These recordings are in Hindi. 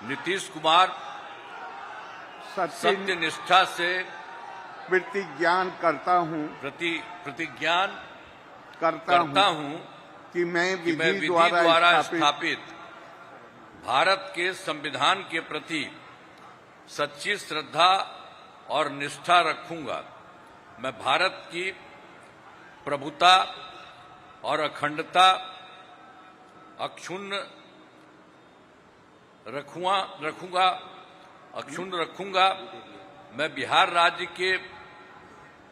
नीतीश कुमार सत्य निष्ठा से प्रतिज्ञान करता हूं कि मैं विधि द्वारा स्थापित भारत के संविधान के प्रति सच्ची श्रद्धा और निष्ठा रखूंगा। मैं भारत की प्रभुता और अखंडता अक्षुण्ण रखूंगा। मैं बिहार राज्य के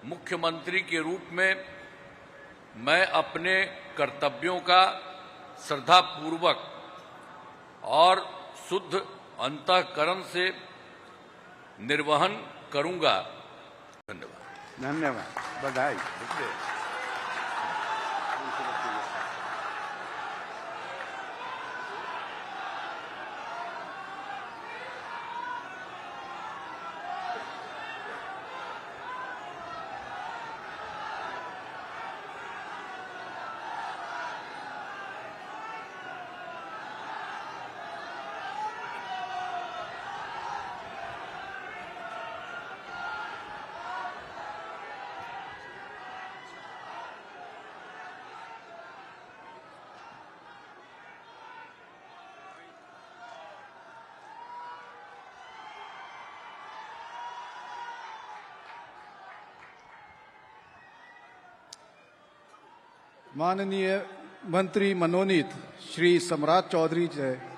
मुख्यमंत्री के रूप में मैं अपने कर्तव्यों का श्रद्धापूर्वक और शुद्ध अंतःकरण से निर्वहन करूंगा। धन्यवाद। बधाई। माननीय मंत्री मनोनीत श्री सम्राट चौधरी जी